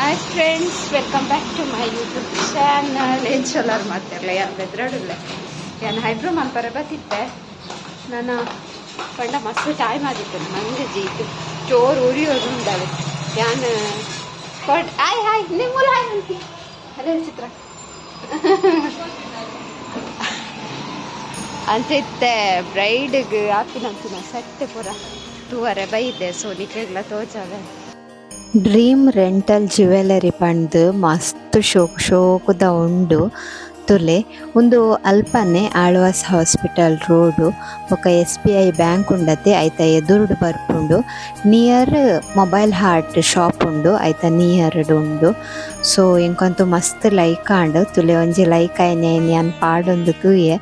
Hi friends, welcome back to my YouTube channel. ಏನು ಚಲೋರು ಮಾಡ್ತಿರಲ್ಲ, ಯಾರು ಬೆದ್ರಾಡಿಲ್ಲ. ನಾನು ಹೈಬ್ರೋ ಮಾಡ್ಬಾರ ಬತ್ತಿದ್ದೆ. ನಾನು ಪಂಡ ಮಸ್ತ್ ಟೈಮ್ ಆಗಿತ್ತು ನನಗೆ ಜೀತು ಚೋರು ಉರಿಯೋದು ಉಂಟಾವೆ. ನಾನು ಹಾಯ್ ಹಾಯ್ ನಿಮ್ಮ ಹಾಯ್ ಅಂತಿ ಅದೇ ಚಿತ್ರ ಅಂತಿತ್ತೆ. ಬ್ರೈಡ್ಗೆ ಹಾಕಿನಂತಿನ ಸೆಟ್ ಪೂರ ತೂವರೆ ಬೈದೆ. ಸೊ ನಿಕ್ಕೆಲ್ಲ ತೋಚವೆ ಡ್ರೀಮ್ ರೆಂಟಲ್ ಜ್ಯುವೆಲರಿ ಪಂಡ್ ಮಸ್ತ್ ಶೋಕುದ ಉಂಡು ತುಲೆ ಒಂದು ಅಲ್ಪನೆ ಆಳ್ವಾಸ್ ಹಾಸ್ಪಿಟಲ್ ರೋಡು ಬೊಕ SBI ಬ್ಯಾಂಕ್ ಉಂಡತೆ ಐತ ಎದುರುಡು ಬರ್ಪುಂಡು. ನಿಯರ್ ಮೊಬೈಲ್ ಹಾರ್ಟ್ ಶಾಪ್ ಉಂಡು ಐತ ನಿಯರ್ಡ್ ಉಂಡು. ಸೊ ಎಂಕಂತೂ ಮಸ್ತ್ ಲೈಕ್ ಆಂಡ್ ತುಲೆ ಒಂಜಿ ಲೈಕ್ ಆಯ್ನೇನಿ ಅನ್ ಪಾಡೊಂದು ತೂಯೆ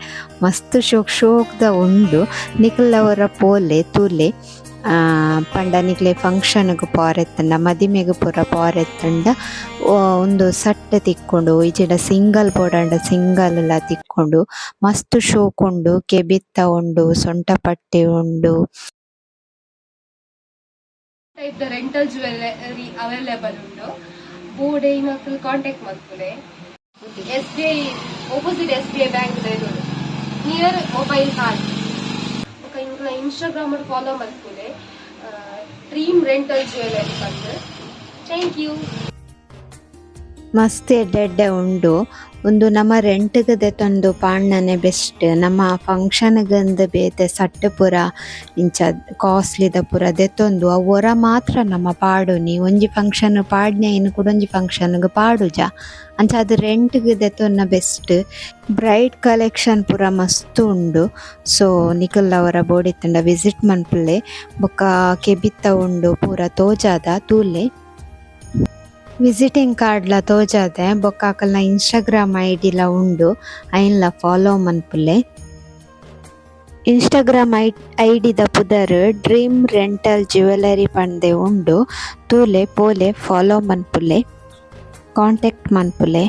ಮಸ್ತ್ ಶೋಕುದ ಉಂಡು. ನಿಕುಲವರ ಪೋಲೆ ತುಲೆ ಪಂಡ ನಿಕ್ಲೆ ಫಂಕ್ಷನ್ಗೆ ಪೋರೆತ್ತಂಡ ಮದಿಮೆಗೆ ಪೂರ ಪೋರೆತ್ತಂಡ ಒಂದು ಸಟ್ಟೆ ತಿಕ್ಕೊಂಡು ಈಚೆಡ ಸಿಂಗಲ್ ಬೋಡಂಡ ಸಿಂಗಲ್ ಎಲ್ಲ ತಿಕ್ಕೊಂಡು ಮಸ್ತ್ ಶೋಕ್ ಉಂಡು. ಕೆಬಿತ್ತ ಉಂಡು, ಸೊಂಟ ಪಟ್ಟೆ ಉಂಡು. ರೆಂಟಲ್ ಜ್ಯುವೆಲರಿ ಅವೈಲೇಬಲ್ ಉಂಡು. ಬೋರ್ಡ್ ಮಕ್ಕಳು ಕಾಂಟ್ಯಾಕ್ಟ್ ಮಾಡ್ತಾರೆ. SBI opposite SBI bank near mobile heart. Instagram follow ಮಾಡ್ತಾರೆ. ಡ್ರೀಮ್ ರೆಂಟಲ್ ಜ್ಯುವೆಲರಿ ಬಂದು ಥ್ಯಾಂಕ್ ಯು. ಮಸ್ತ್ ಎಡ್ಡೆ ಉಂಡು. ಒಂದು ನಮ್ಮ ರೆಂಟ್ಗೆ ದೆತ್ತೊಂದು ಪಾಡ್ನನೆ ಬೆಸ್ಟ್. ನಮ್ಮ ಫಂಕ್ಷನ್ಗಂದು ಬೇತೆ ಸಟ್ಟು ಪೂರ ಇಂಚ ಕಾಸ್ಟ್ಲಿದ ಪೂರ ದೆತ್ತೊಂದು ಅವರ ಮಾತ್ರ ನಮ್ಮ ಪಾಡುನಿ ಒಂಜಿ ಫಂಕ್ಷನ್ ಪಾಡ್ನೆ ಇನ್ನು ಕೂಡ ಒಂಜಿ ಫಂಕ್ಷನ್ಗೆ ಪಾಡುಜ ಅಂಚ ಅದು ರೆಂಟ್ಗೆ ದೆತ್ತೊನ್ನ ಬೆಸ್ಟ್. ಬ್ರೈಡ್ ಕಲೆಕ್ಷನ್ ಪೂರ ಮಸ್ತ್ ಉಂಡು. ಸೊ ನಿಕುಲ್ ಅವರ ಬೋಡಿತ್ತಂಡ ವಿಸಿಟ್ ಮನ್ಪುಲ್ಲೆ ಬೊಕ್ಕ ಕೆಬಿತ್ತ ಉಂಡು ಪೂರ ತೋಜಾದ ತೂಲೆ ವಿಸಿಟಿಂಗ್ ಕಾರ್ಡ್ಲ ತೋಜಾದೆ. ಬೊಕ್ಕ ಅಕಲ್ನ ಇನ್ಸ್ಟಾಗ್ರಾಮ್ ID ಲ ಉಂಡು, ಐನ್ಲ ಫಾಲೋ ಮನ್ಪುಲ್ಲೆ. ಇನ್ಸ್ಟಾಗ್ರಾಮ್ ID ದ ಪುದರ್ ಡ್ರೀಮ್ ರೆಂಟಲ್ ಜ್ಯುವೆಲರಿ ಪಂಡೆ ಉಂಡು. ತೂಲೆ ಪೋಲೆ ಫಾಲೋ ಮನ್ಪುಲ್ಲೆ, ಕಾಂಟ್ಯಾಕ್ಟ್ ಮನ್ಪುಲ್ಲೆ.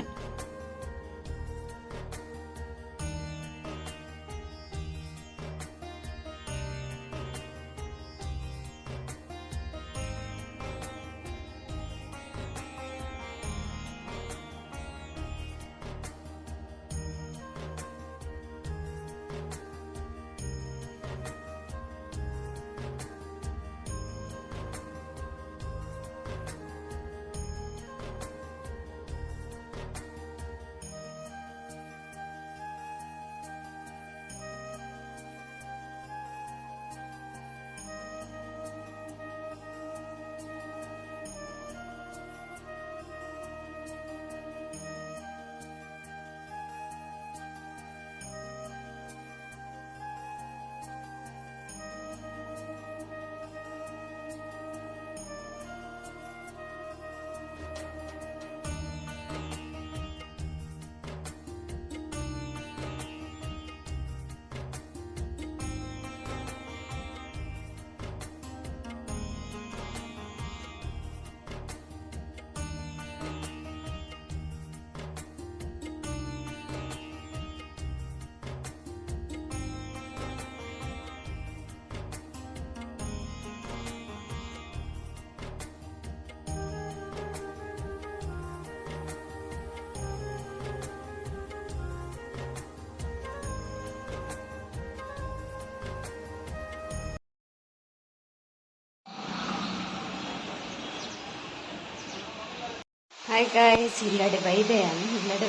ಹಾಯ್ ಗಾಯ್ಸ್, ಇಲ್ಲಡೆ ಬೈದೆಯಾನು ಇಲ್ಲಡೆ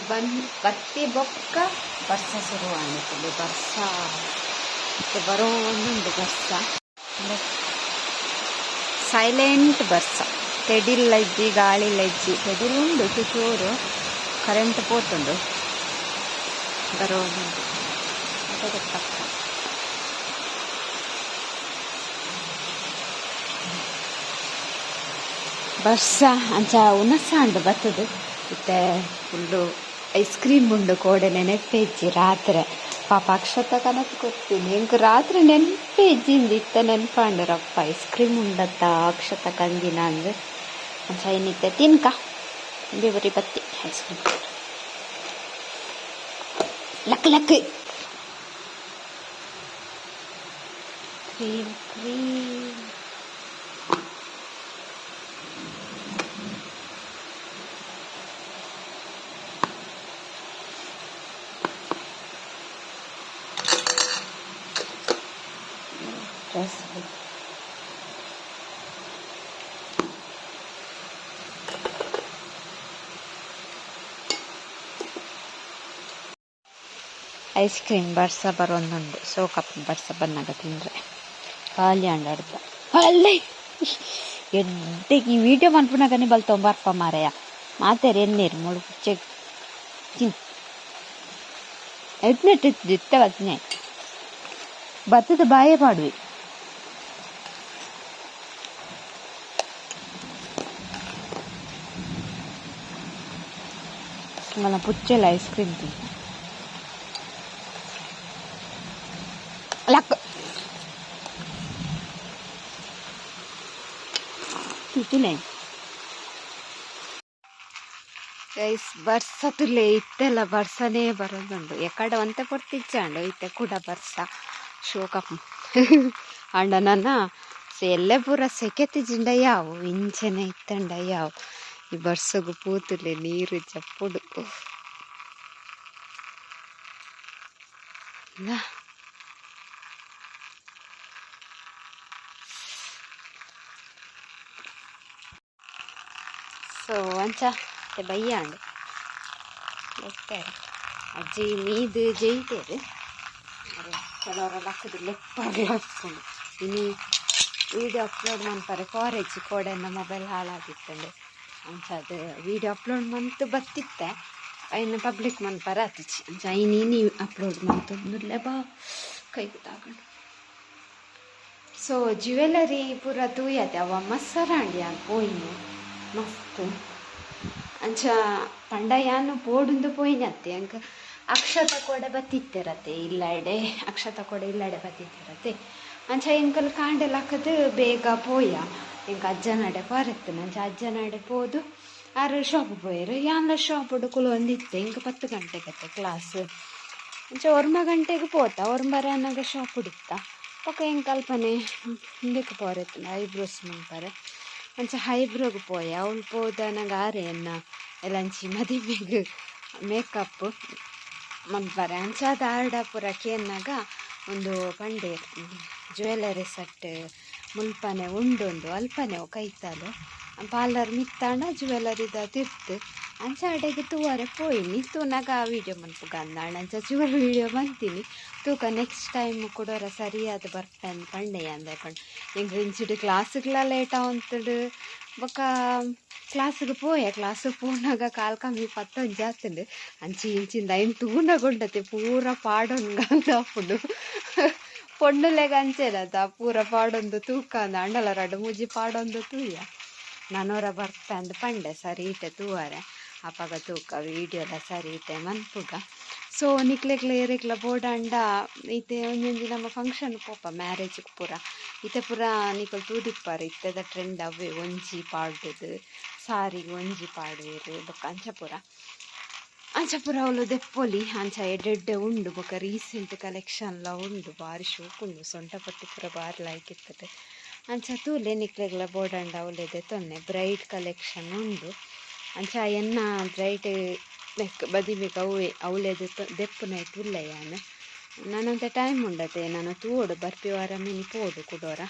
ಬತ್ತಿ ಬೊಕ್ಕ ಬರ್ಸ ಶುರು ಆಗುತ್ತದೆ. ಬರ್ಸ ಬರೋನುಂಡು ಬರ್ಸ ಸೈಲೆಂಟ್ ಬರ್ಸ. ತೆಡಿಲ್ಲ ಇಜ್ಜಿ ಗಾಳಿಲ್ಲ ಇಜ್ಜಿ ತೆಡಿಲುಂಡು ಚೂರು ಕರೆಂಟ್ ಪೋತುಂಡು ಬರೋನುಂಡು ಅದೇ ಪಕ್ಕ. ಬರ್ಸ ಅಂಚ ಉನಸ ಉಂಡು ಬತ್ತದು. ಮತ್ತೆ ಫುಲ್ಲು ಐಸ್ ಕ್ರೀಮ್ ಉಂಡು ಕೋಡೆ ನೆನಪೆ ಇಜ್ಜಿ ರಾತ್ರಿ ಪಾಪ ಅಕ್ಷತ ಕನಸು ಕೊಡ್ತೀನಿ ಎಂಕು ರಾತ್ರಿ ನೆನಪೆ ಇಜ್ಜಿಂದು ಇತ್ತ ನೆನಪಾಂಡರಪ್ಪ ಐಸ್ ಕ್ರೀಮ್ ಉಂಡತ್ತ ಅಕ್ಷತ ಕಂದಿನ ಅಂದ್ರೆ ಅಂಚ ಏನಿತ್ತೆ ತಿನ್ಕ ಬೇಬರಿ ಬತ್ತಿ ice cream luck luck cream cream dress ice cream ಬರ್ಸ ಬರೋಂದುಂಡು ಸೋಕಪ್ಪು ಬರ್ಸ ಬನ್ನಾಗ ತಿಂದರೆ ಖಾಲಿ ಅಂಡಾಡ್ದ ಅಲ್ಲೇ ಎಡ್ಡೆಗೆ ಈ ವಿಡಿಯೋ ಮನ್ಪುನಾಗನೇ ಬಲ್ತೊಂಬರ್ಪ ಮಾರಯ್ಯ ಮಾತಾರಿ ಎನ್ನೇರು ಮುಳು ಕುಚ್ಚೆ ತಿನ್ ಎದ್ನೆಟ್ಟು ಇತ್ತೆ ಬತ್ನೆ ಭತ್ತದ ಬಾಯೇ ಪಾಡುವೆ ನನ್ನ ಪುಚ್ಚೆಲ್ಲ ಐಸ್ ಕ್ರೀಮ್ ತಿಂತ ಲಕ್ಕ ತಿಂತೀನಿ ಗೈಸ್ ಬರ್ಸ ತುಲೆ ಇತ್ತೆಲ್ಲ ಬರ್ಸನೇ ಬರೋದುಂಡು ಎಕಡೆ ಒಂತೆ ಪೊರ್ತಿಚ್ಚಾಂಡು ಇತ್ತೆ ಕೂಡ ಬರ್ಸ ಶೋಕಪ್ಪ ಅಂಡ ನನ್ನ ಎಲ್ಲೆ ಪೂರ ಸೆಕೆತಿ ಜಿಂಡ ಯಾವು ಇಂಚನೆ ಇತ್ತಂಡ ಯಾವು ಈ ಬರ್ಸಗು ಪೂತುಲೆ ನೀರು ಚಪ್ಪುಡು ಇಲ್ಲ ಸೊ ಅಂಚ ಬಯ್ಯಾಂಡು ಲೆಕ್ತಾರೆ ಅಜ್ಜಿ ಮೀದು ಜೈತೇರು ಕೆಲವರ ಲಕ್ಕದ ಲೆಪ್ಪರ್ಲು ಹಾಕ್ಕೊಂಡು ಇನ್ನು ವೀಡಿಯೋ ಅಪ್ಲೋಡ್ ಮಾಡ್ತಾರೆ ಕಾಲೇಜ್ ಕೋಡೆಲ್ಲ ಮೊಬೈಲ್ ಹಾಳಾಗಿತ್ತಂಡು ಅಂಚ ಅದು ವೀಡಿಯೋ ಅಪ್ಲೋಡ್ ಮಂತು ಬತ್ತಿತ್ತೆ ಇನ್ನು ಪಬ್ಲಿಕ್ ಮನ್ಪರ ಆತಿಚ್ಚಿ ಅಂಚ ನೀನು ಅಪ್ಲೋಡ್ ಮಂತಂದುಲ್ಲೆ ಬಾ ಕೈಗೆ ತಗೊಂಡು ಸೊ ಜ್ಯುವೆಲರಿ ಪೂರ ತೂಯತೆ ಅವ ಮಸ್ಸರಾಂಡಿ ಅಂತ ಪೋಯಿನು ಮಸ್ತ್ ಅಂಚ ಪಂಡ ಯಾನು ಪೋಡುಂದು ಪೋಯಿನತ್ತೆ ಅಂಕ ಅಕ್ಷತ ಕೊಡೆ ಬತ್ತಿತ್ತಿರತ್ತೆ ಇಲ್ಲಡೆ ಅಕ್ಷತ ಕೊಡೆ ಇಲ್ಲಡೆ ಬತ್ತಿತ್ತಿರತ್ತೆ ಅಂಚ ಎಂಕಲ್ ಕಾಂಡೆಲ್ಲ ಹಾಕದು ಬೇಗ ಪೋಯ ಎಂಕ ಅಜ್ಜನಡೆ ಪರತ್ತನ ಅಂಚ ಅಜ್ಜನಡೆ ಪೋದು ಆರು ಶಾಪ್ ಪೋಯರು ಯಾನ್ಲ ಶಾಪ್ ಕುಲು ಒಂದಿತ್ತೆ ಇಂಕ 10 ಗಂಟೆಗೆ ಕ್ಲಾಸ್ ಅಂಚ 1 ಗಂಟೆಗೆ ಪೋತ 1 ಶಾಪ್ ಹುಡುಕ್ತ ಪಕ್ಕ ಹೆಂಗೆ ಕಲ್ಪನೆ ಹಿಂದಕ್ಕೆ ಪೋರತ್ತನ ಐಬ್ರೋಸ್ ಮಾಡ್ತಾರೆ ಅಂಚ ಐಬ್ರೋಗೆ ಪೋಯ ಅವಳು ಪೋದ ನಂಗೆ ಆರೆಯನ್ನ ಎಲ್ಲಂಚಿ ಮದುವೆಗೆ ಮೇಕಪ್ ಮನ್ಪರೆ ಅಂಚ ಅದು ಆರ್ಡ ಪೂರಕ್ಕೆ ಎನ್ನಾಗ ಒಂದು ಪಂಡೆ ಜ್ಯುವೆಲರಿ ಸೆಟ್ ಮುಲ್ಪನೆ ಉಂಡೊಂದು ಅಲ್ಪನೆ ಕೈತಾಲು ಪಾರ್ಲರ್ ಮಿತ್ತಾಂಡ ಜ್ಯುವೆಲರಿದ ತಿರ್ತು ಅಂಚ ಅಡೆಗೆ ತೂವರೆ ಪೋಯಿನಿ ತೂನಾಗ ವೀಡಿಯೋ ಮನ್ಪುಗ ಅಂದಾಣ ಅಂಚ ಚೂರು ವೀಡಿಯೋ ಬಂತೀನಿ ತೂಕ ನೆಕ್ಸ್ಟ್ ಟೈಮ್ ಕೂಡ ಸರಿಯಾದ ಬರ್ಪೇನ್ ಪಂಡೆಯ ಅಂದ್ಕೊಂಡು ಹೆಂಗೆ ಇಂಚಿಡು ಕ್ಲಾಸ್ಗೆಲ್ಲ ಲೇಟ್ ಆವಂತಡು ಬೊಕ್ಕ ಕ್ಲಾಸಿಗೆ ಕ್ಲಾಸಿಗೆ ಪೋನಾಗ ಕಾಲು ಕಮ್ಮಿ 11 ಜಾತುಂಡು ಅಂಚಿ ಇಂಚಿಂದ ಐನ್ ತೂನಗೊಂಡತೆ ಪೂರ ಪಾಡೊಂದು ಗಂಗಾಪುಡು ಪೊಣ್ಣುಲೆಗ ಅಂಚೆನದ ಪೂರ ಪಾಡೊಂದು ತೂಕ ಅಂದ ಅಂಡಲ 2-3 ಪಾಡೊಂದು ತೂಯ ನಾನೂರ ಬರ್ಪಂದು ಪಂಡೆ ಸರಿ ಇತ್ತೆ ತೂವರೆ ಅಪ್ಪಾಗ ತೂಕ ವೀಡಿಯೋ ಎಲ್ಲ ಸರಿ ಇತ್ತೆ ಮನ್ಪುಗ ಸೊ ನಿಕ್ಲೆಗ್ಲ ಏರೆಗ್ಲ ಬೋಡಾಂಡ ಇತ್ತೆ ಒಂಜೊಂಜಿ ನಮ್ಮ ಫಂಕ್ಷನ್ ಪೋಪ ಮ್ಯಾರೇಜ್ಗೆ ಪೂರ ಇತ್ತೆ ಪೂರ ನಿಕಲ್ ತೂದಿಪ್ಪಾರು ಇತ್ತೆದ ಟ್ರೆಂಡ್ ಅವೇ ಒಂಜಿ ಪಾಡ್ದು ಸಾರಿಗೆ ಒಂಜಿ ಪಾಡುವೆರು ಬೊಕ್ಕ ಅಂಚಪುರ ಅವಳು ದೆಪ್ಪೊಲಿ ಅಂಚ ಎಡ್ಡೆ ಉಂಡು ಬೊಕ್ಕ ರೀಸೆಂಟ್ ಕಲೆಕ್ಷನ್ಲ ಉಂಡು ಭಾರಿ ಶೋಕುಂಡು ಸೊಂಟ ಪಟ್ಟಿ ಪೂರ ಭಾರಿ ಲೈಕ್ ಇರ್ತದೆ ಅಂಚ ತೂಲೆ ನಿಕ್ಲೆಗ್ಲ ಬೋಡಾಂಡ ಅವಳೆದೆ ತೊನ್ನೆ ಬ್ರೈಡ್ ಕಲೆಕ್ಷನ್ ಉಂಡು ಅಂಚ ಎನ್ನ ಬ್ರೈಡ್ ಲೆಕ್ಕ ಬದಿಬೇಕು ಅವಳೆದು ದೆಪ್ಪುನ ತುಲ್ಲೆಯಾನು ನಾನಂತ ಟೈಮ್ ಉಂಡತೆ ನಾನು ತೂಡು ಬರ್ಪಿವಾರ ಮಿನಿ ಪೋಡು ಕುಡೋರ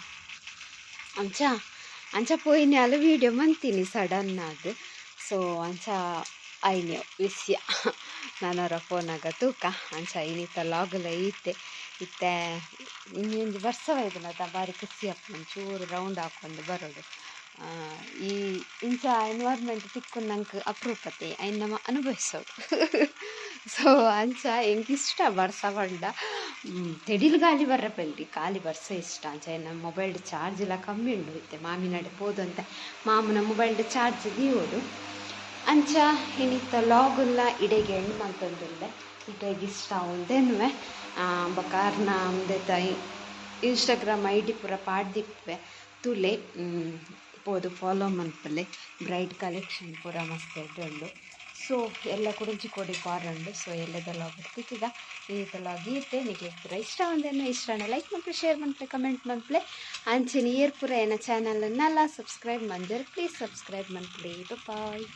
ಅಂಚ ಪೋಯಿನಿ ಅಲ್ಲ ವೀಡಿಯೋ ಮಂತೀನಿ ಸಡನ್ ಅದು ಸೊ ಅಂಚ ಐನ್ಯೋ ವಿಷಯ ನಾನವರ ಫೋನಾಗ ತೂಕ ಅಂಚ ಇನ್ನಿತ್ತ ಲಾಗಲ ಇತ್ತೆ ಇನ್ನೊಂದು ವರ್ಷವಾಯ್ತು ಬಾರಿ ಖುಷಿ ಅಪ್ಪ ಚೂರು ರೌಂಡ್ ಹಾಕೊಂಡು ಬರೋದು ಈ ಇಂಚ ಎನ್ವೈರ್ಮೆಂಟ್ ತಿಕ್ಕೊಂಡು ನಂಗೆ ಅಪರೂಪತೆ ಅಯ್ನ ನಮ್ಮ ಅನುಭವಿಸೋದು ಸೊ ಅಂಚ ಹೆಂಗೆ ಇಷ್ಟ ಬರ್ಸ ಬಂಡ ತೆಡಿಲು ಗಾಲಿ ಬರ್ರಪಲ್ರಿ ಖಾಲಿ ಬರ್ಸ ಇಷ್ಟ ಅಂಚ ನಮ್ಮ ಮೊಬೈಲ್ಡ್ ಚಾರ್ಜ್ ಎಲ್ಲ ಕಮ್ಮಿ ಉಂಡು ಇತ್ತೆ ಮಾಮಿನಡೆ ಪೋದು ಅಂತ ಮಾಮನ ಮೊಬೈಲ್ಡ್ ಚಾರ್ಜ್ ದೀವೋಡು ಅಂಚ ಇನ್ನಿತ್ತ ಲಾಗುಲ್ಲ ಇಡೆಗೆ ಹೆಣ್ಣು ಮಂತಂದಿಲ್ಲೆ ಇಡೆಗೆ ಇಷ್ಟ ಒಂದೇನುವೆ ಬಕಾರ್ನ ಮುಂದೆ ಇನ್ಸ್ಟಾಗ್ರಾಮ್ ID ಪೂರ ಪಾಡ್ದಿಪ್ಪೆ ತುಲೆ ಪೋದು ಫಾಲೋ ಮನ್ಪಲೆ ಬ್ರೈಡ್ ಕಲೆಕ್ಷನ್ ಪೂರ ಮಸ್ತ್ ಎಡ್ಡುಂಡು ಸೊ ಎಲ್ಲ ಕುಡಿಂಚಿ ಕೊಡಿ ಪಾರಂಡು ಸೊ ಎಲ್ಲದೆಲ್ಲ ಬರ್ತಿಕ್ಕಿದ ಇದೆಲ್ಲ ಗೀತೆ ನಿಮಗೆ ಪೂರ ಇಷ್ಟ ಒಂದೇನು ಇಷ್ಟನೇ ಲೈಕ್ ಮನ್ಪಲೆ ಶೇರ್ ಮನ್ಪಲೆ ಕಮೆಂಟ್ ಮನ್ಪಲೆ ಅಂಚೆ ನೀರು ಪೂರ ಏನ ಚಾನಲನ್ನೆಲ್ಲ ಸಬ್ಸ್ಕ್ರೈಬ್ ಮಂಜರ್ ಪ್ಲೀಸ್ ಸಬ್ಸ್ಕ್ರೈಬ್ ಮನ್ಪಲೆ ಬಾಯ್